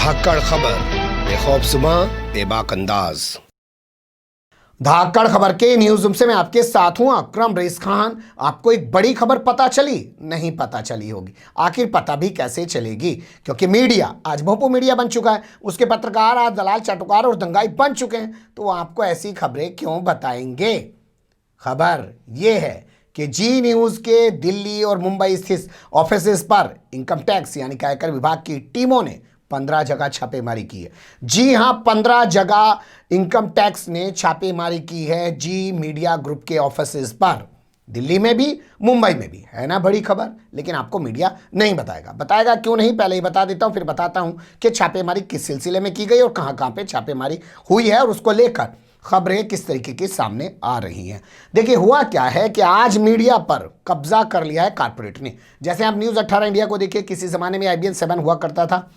धाकड़ खबर, बेखौफसुमा बेबाक अंदाज। धाकड़ खबर के न्यूज रूम से मैं आपके साथ हूं अकरम रेस खान। आपको एक बड़ी खबर पता चली? नहीं पता चली होगी। आखिर पता भी कैसे चलेगी, क्योंकि मीडिया आज भोपू मीडिया बन चुका है, उसके पत्रकार आज दलाल चाटुकार और दंगाई बन चुके हैं। तो वो आपको ऐसी खबरें क्यों बताएंगे? खबर ये है कि जी न्यूज के दिल्ली और मुंबई स्थित ऑफिसेस पर इनकम टैक्स यानी कि आयकर विभाग की टीमों ने 15 जगह छापेमारी की है। जी हां, 15 जगह इनकम टैक्स ने छापेमारी की है जी मीडिया ग्रुप के ऑफिसेस पर। दिल्ली में भी, मुंबई में भी। है ना बड़ी खबर? लेकिन आपको मीडिया नहीं बताएगा क्यों नहीं, पहले ही बता देता हूं, फिर बताता हूं कि छापेमारी किस सिलसिले में की गई और कहां पे छापेमारी हुई है और उसको लेकर खबरें किस तरीके की सामने आ रही हैं। देखिए, हुआ क्या है कि आज मीडिया पर कब्जा कर लिया है कारपोरेट ने। जैसे आप न्यूज़ 18 इंडिया को देखिए, किसी ज़माने में IBN 7 हुआ करता था,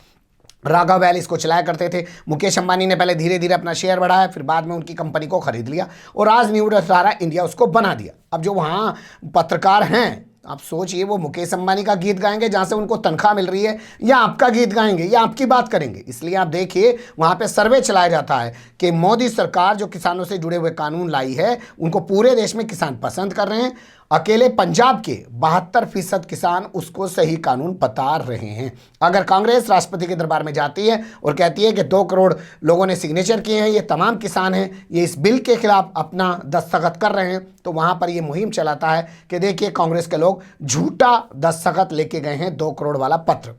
राघव वैल इसको चलाया करते थे। मुकेश अंबानी ने पहले धीरे धीरे अपना शेयर बढ़ाया, फिर बाद में उनकी कंपनी को खरीद लिया और आज न्यूज़ 18 इंडिया उसको बना दिया। अब जो वहाँ पत्रकार हैं, आप सोचिए, वो मुकेश अंबानी का गीत गाएंगे जहाँ से उनको तनख्वाह मिल रही है, या आपका गीत गाएंगे या आपकी बात करेंगे? इसलिए आप देखिए, वहाँ पे सर्वे चलाया जाता है कि मोदी सरकार जो किसानों से जुड़े हुए कानून लाई है, उनको पूरे देश में किसान पसंद कर रहे हैं। अकेले पंजाब के 72% किसान उसको सही कानून बता रहे हैं। अगर कांग्रेस राष्ट्रपति के दरबार में जाती है और कहती है कि 2 करोड़ लोगों ने सिग्नेचर किए हैं, ये तमाम किसान हैं, ये इस बिल के खिलाफ अपना दस्तखत कर रहे हैं, तो वहां पर ये मुहिम चलाता है कि देखिए, कांग्रेस के लोग झूठा दस्तखत लेके गए हैं 2 करोड़ वाला पत्र,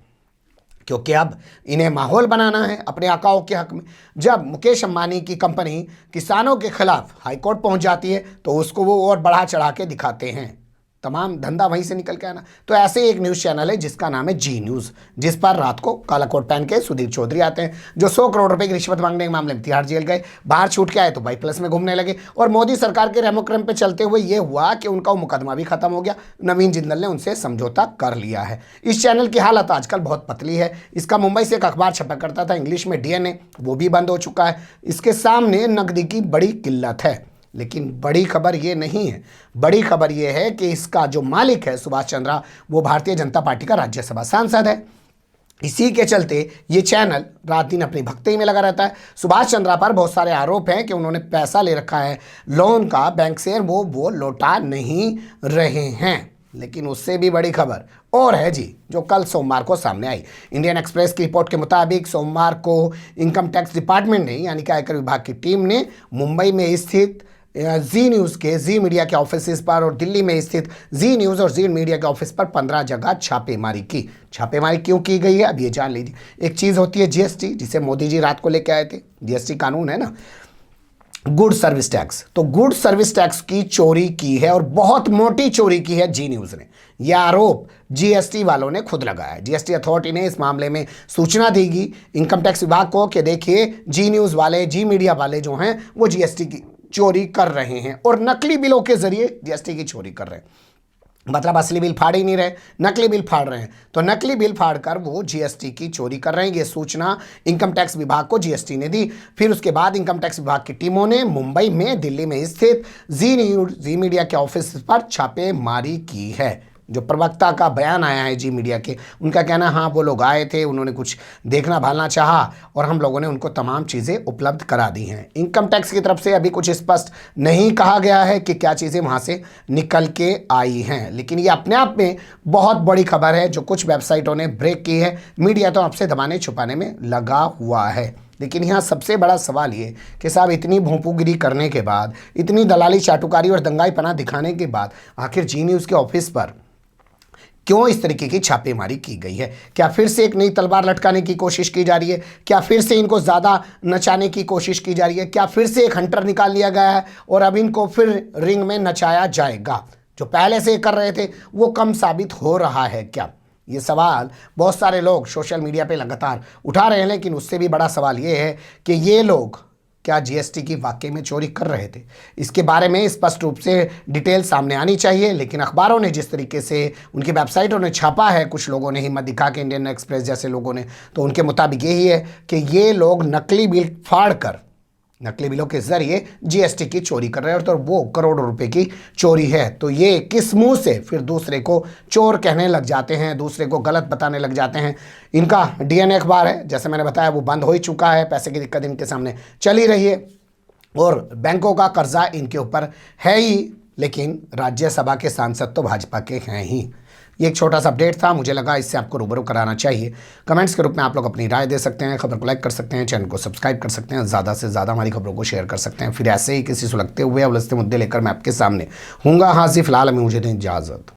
क्योंकि अब इन्हें माहौल बनाना है अपने आकाओं के हक में। जब मुकेश अंबानी की कंपनी किसानों के खिलाफ हाईकोर्ट पहुंच जाती है तो उसको वो और बढ़ा चढ़ा के दिखाते हैं, तमाम धंधा वहीं से निकल के आना। तो ऐसे एक न्यूज़ चैनल है जिसका नाम है जी न्यूज़, जिस पर रात को काला कोट पहन के सुधीर चौधरी आते हैं, जो 100 करोड़ रुपए की रिश्वत मांगने के मामले में तिहाड़ जेल गए, बाहर छूट के आए तो बाई+ में घूमने लगे, और मोदी सरकार के रेमोक्रम पे चलते हुए ये हुआ कि उनका वो मुकदमा भी खत्म हो गया। नवीन जिंदल ने उनसे समझौता कर लिया है। इस चैनल की हालत आजकल बहुत पतली है। इसका मुंबई से एक अखबार छपा करता था इंग्लिश में, DNA, वो भी बंद हो चुका है। इसके सामने नकदी की बड़ी किल्लत है। लेकिन बड़ी खबर ये नहीं है, बड़ी खबर ये है कि इसका जो मालिक है सुभाष चंद्रा, वो भारतीय जनता पार्टी का राज्यसभा सांसद है। इसी के चलते ये चैनल रात दिन अपनी भक्ति में लगा रहता है। सुभाष चंद्रा पर बहुत सारे आरोप हैं कि उन्होंने पैसा ले रखा है लोन का बैंक से, वो लौटा नहीं रहे हैं। लेकिन उससे भी बड़ी खबर और है जी, जो कल सोमवार को सामने आई। इंडियन एक्सप्रेस की रिपोर्ट के मुताबिक सोमवार को इनकम टैक्स डिपार्टमेंट ने यानी कि आयकर विभाग की टीम ने मुंबई में स्थित जी न्यूज़ के, जी मीडिया के ऑफिस पर और दिल्ली में स्थित जी न्यूज़ और जी मीडिया के ऑफिस पर 15 जगह छापेमारी की। छापेमारी क्यों की गई है, अब ये जान लीजिए। एक चीज़ होती है GST, जिसे मोदी जी रात को लेके आए थे। GST कानून है ना, गुड सर्विस टैक्स। तो गुड सर्विस टैक्स की चोरी की है और बहुत मोटी चोरी की है जी न्यूज़ ने। यह आरोप GST वालों ने खुद लगाया है। GST अथॉरिटी ने इस मामले में सूचना देगी इनकम टैक्स विभाग को कि देखिए, जी न्यूज़ वाले, जी मीडिया वाले जो हैं, वो GST की चोरी कर रहे हैं और नकली बिलों के जरिए GST की चोरी कर रहे हैं। मतलब असली बिल फाड़ ही नहीं रहे, नकली बिल फाड़ रहे हैं। तो नकली बिल फाड़ कर वो GST की चोरी कर रहे हैं। ये सूचना इनकम टैक्स विभाग को GST ने दी। फिर उसके बाद इनकम टैक्स विभाग की टीमों ने मुंबई में, दिल्ली में स्थित जी न्यूज़, जी मीडिया के ऑफिस पर छापेमारी की है। जो प्रवक्ता का बयान आया है जी मीडिया के, उनका कहना, हाँ वो लोग आए थे, उन्होंने कुछ देखना भालना चाहा और हम लोगों ने उनको तमाम चीज़ें उपलब्ध करा दी हैं। इनकम टैक्स की तरफ से अभी कुछ स्पष्ट नहीं कहा गया है कि क्या चीज़ें वहाँ से निकल के आई हैं, लेकिन ये अपने आप में बहुत बड़ी खबर है जो कुछ वेबसाइटों ने ब्रेक की है। मीडिया तो आपसे दबाने छुपाने में लगा हुआ है। लेकिन यहाँ सबसे बड़ा सवाल ये कि साहब, इतनी भोंपूगिरी करने के बाद, इतनी दलाली चाटुकारी और दंगाईपना दिखाने के बाद, आखिर जी न्यूज़ के ऑफिस पर क्यों इस तरीके की छापेमारी की गई है? क्या फिर से एक नई तलवार लटकाने की कोशिश की जा रही है? क्या फिर से इनको ज़्यादा नचाने की कोशिश की जा रही है? क्या फिर से एक हंटर निकाल लिया गया है और अब इनको फिर रिंग में नचाया जाएगा? जो पहले से कर रहे थे वो कम साबित हो रहा है क्या? ये सवाल बहुत सारे लोग सोशल मीडिया पे लगातार उठा रहे हैं। लेकिन उससे भी बड़ा सवाल ये है कि ये लोग क्या GST की वाकई में चोरी कर रहे थे? इसके बारे में स्पष्ट रूप से डिटेल सामने आनी चाहिए। लेकिन अखबारों ने जिस तरीके से, उनकी वेबसाइटों ने छापा है, कुछ लोगों ने हिम्मत दिखा के, इंडियन एक्सप्रेस जैसे लोगों ने, तो उनके मुताबिक यही है कि ये लोग नकली बिल फाड़ कर नकली बिलों के जरिए जीएसटी की चोरी कर रहे हैं और वो करोड़ों रुपए की चोरी है। तो ये किस मुंह से फिर दूसरे को चोर कहने लग जाते हैं, दूसरे को गलत बताने लग जाते हैं। इनका डीएनए अखबार है, जैसे मैंने बताया, वो बंद हो ही चुका है, पैसे की दिक्कत इनके सामने चल ही रही है और बैंकों का कर्जा इनके ऊपर है ही, लेकिन राज्यसभा के सांसद तो भाजपा के हैं ही। ये एक छोटा सा अपडेट था, मुझे लगा इससे आपको रूबरू कराना चाहिए। कमेंट्स के रूप में आप लोग अपनी राय दे सकते हैं, खबर को लाइक कर सकते हैं, चैनल को सब्सक्राइब कर सकते हैं, ज़्यादा से ज़्यादा हमारी खबरों को शेयर कर सकते हैं। फिर ऐसे ही किसी सुलगते हुए उलझते मुद्दे लेकर मैं आपके सामने हूँगा हाजिर। फिलहाल हमें मुझे दें इजाज़त।